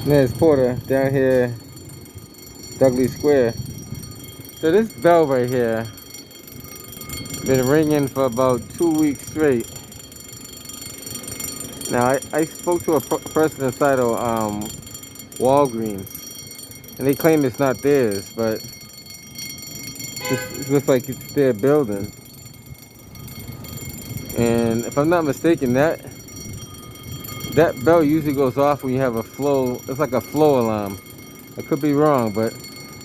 There's Porter down here, Dudley Square. So this bell right here been ringing for about 2 weeks straight. Now I spoke to a person inside of Walgreens, and they claim it's not theirs, but it looks like it's their building. And if I'm not mistaken, that bell usually goes off when you have a flow. It's like a flow alarm. I could be wrong, but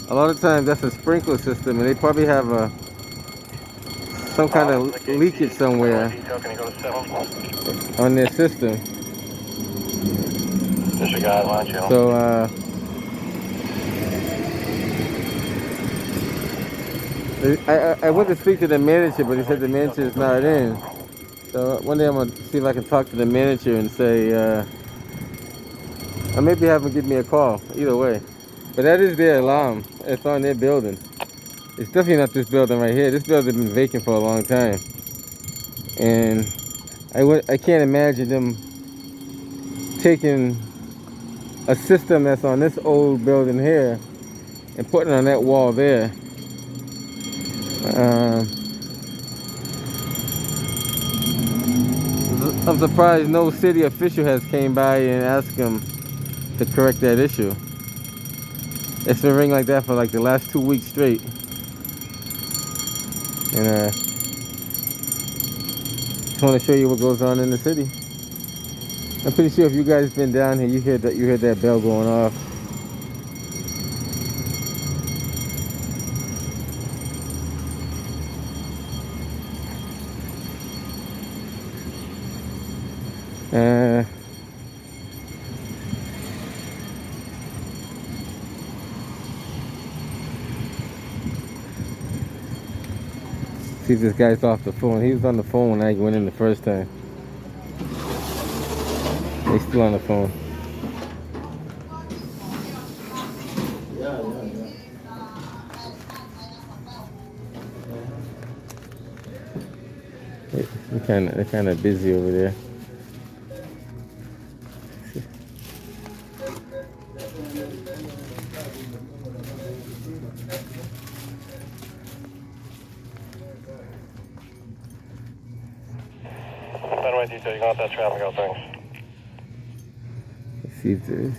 a lot of times that's a sprinkler system, and they probably have some kind of leakage somewhere on their system. So I went to speak to the manager, but he said the manager is not in. So one day I'm gonna see if I can talk to the manager and say, or maybe have him give me a call. Either way, but that is their alarm. It's on their building. It's definitely not this building right here. This building's been vacant for a long time, and I can't imagine them taking a system that's on this old building here and putting it on that wall there. I'm surprised no city official has came by and asked them to correct that issue. It's been ringing like that for like the last 2 weeks straight. And just want to show you what goes on in the city. I'm pretty sure if you guys been down here, you heard that bell going off. See if this guy's off the phone. He was on the phone when I went in the first time. He's still on the phone. They're kind of busy over there. Let's see if there's.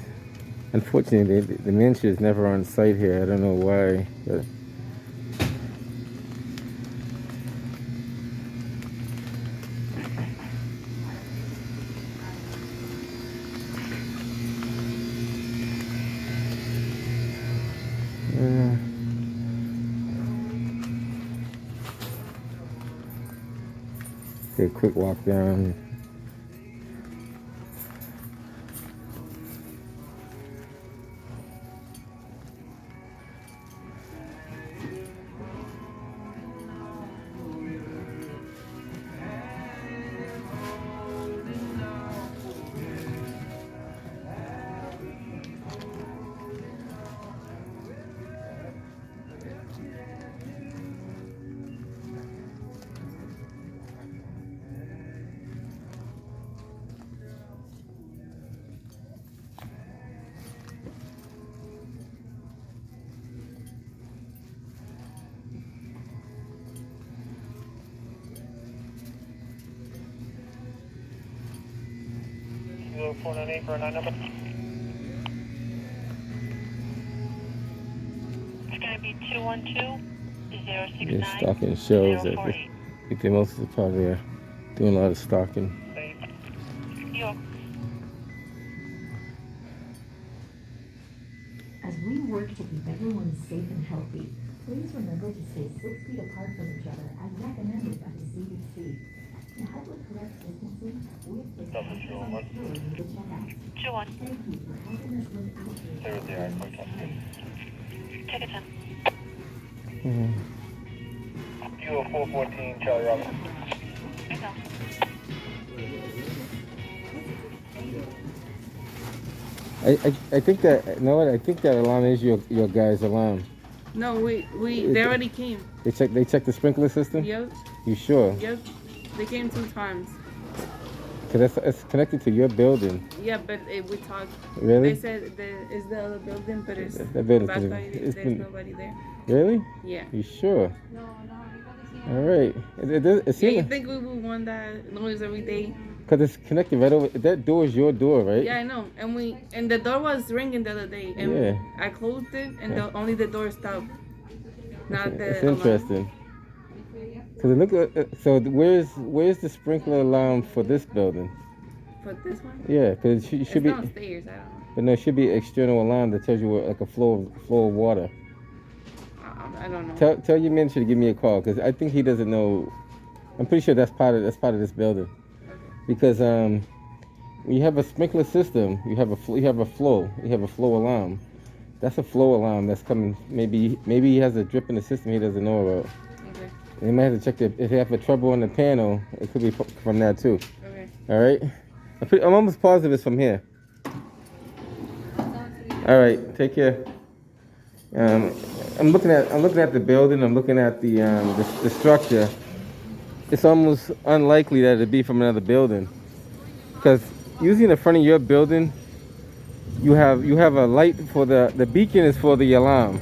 Unfortunately, the manager is never on site here. I don't know why, but. Take a quick walk down. For a 9 number. It's going to be 212-069. Yeah, stocking shows that I think they mostly probably are doing a lot of stocking. As we work to keep everyone safe and healthy, please remember to stay 6 feet apart from each other as recommended by the CDC. To help with correct distancing, we have placed emphasis on the floor near the checkout. Thank you for helping us live out here. Take it 10. Kilo 414, Charlie Robert. I think that, you know what? I think that alarm is your guy's alarm. No, they already came. They checked the sprinkler system? Yep. You sure? Yep. They came 2 times. Cause it's connected to your building. Yeah, but we talked. Really? They said it's the other building, but it's That building's back been- side, it's there's been- nobody there. Really? Yeah. You sure? All right. It Yeah, seems you think we would want that noise every day? because it's connected right over. That door is your door, right? Yeah, I know. And the door was ringing the other day, and Yeah. I closed it, and only the door stopped. Not the It's alarm. interesting. Cause it look so. Where's the sprinkler alarm for this building? For this one? Yeah, cause it should It's be. downstairs. I don't know. But no, it should be external alarm that tells you like a flow of water. I don't know. Tell your manager to give me a call because I think he doesn't know. I'm pretty sure that's part of this building. Okay. Because when you have a sprinkler system, you have a flow alarm. That's a flow alarm that's coming. Maybe he has a drip in the system he doesn't know about. Okay. And you might have to check if they have a trouble on the panel. It could be from that too. Okay. All right. I'm almost positive it's from here. All right. Take care. I'm looking at the building. I'm looking at the structure. It's almost unlikely that it'd be from another building, because usually in the front of your building, you have a light for the beacon is for the alarm.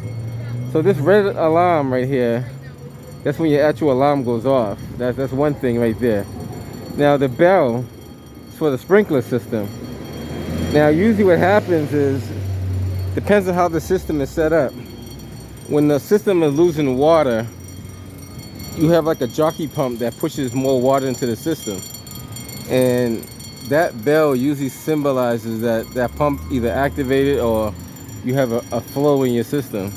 So this red alarm right here, that's when your actual alarm goes off. That's one thing right there. Now the bell is for the sprinkler system. Now usually what happens is, depends on how the system is set up. When the system is losing water, you have like a jockey pump that pushes more water into the system. And that bell usually symbolizes that pump either activated or you have a flow in your system.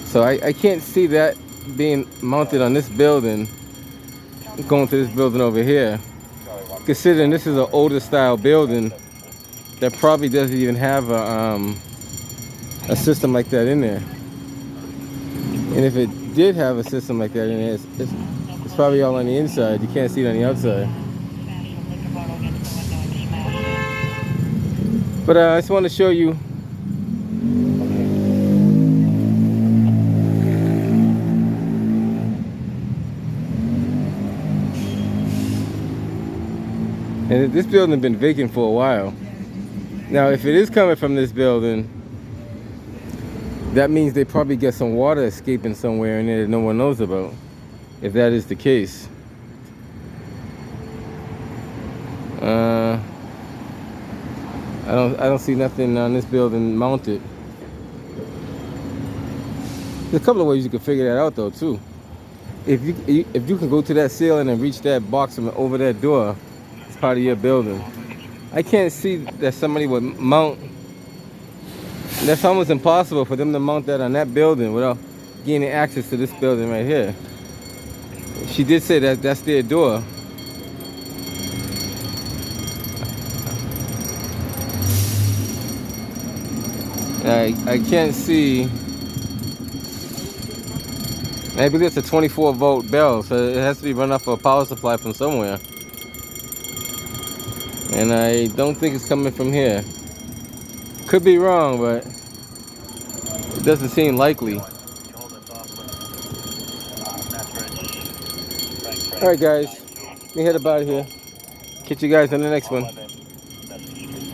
So I can't see that being mounted on this building, going to this building over here. Considering this is an older style building that probably doesn't even have a system like that in there. And if it did have a system like that in there, it's probably all on the inside. You can't see it on the outside. But I just want to show you. And this building has been vacant for a while. Now, if it is coming from this building, that means they probably get some water escaping somewhere in there that no one knows about, if that is the case. I don't see nothing on this building mounted. There's a couple of ways you can figure that out though too. If you can go to that ceiling and reach that box from over that door, it's part of your building. I can't see that somebody would mount. That's almost impossible for them to mount that on that building without gaining access to this building right here. She did say that that's their door. I can't see. I believe it's a 24-volt bell, so it has to be run off a power supply from somewhere. And I don't think it's coming from here. Could be wrong, but it doesn't seem likely. Alright guys, let me head up out of here. Catch you guys on the next one.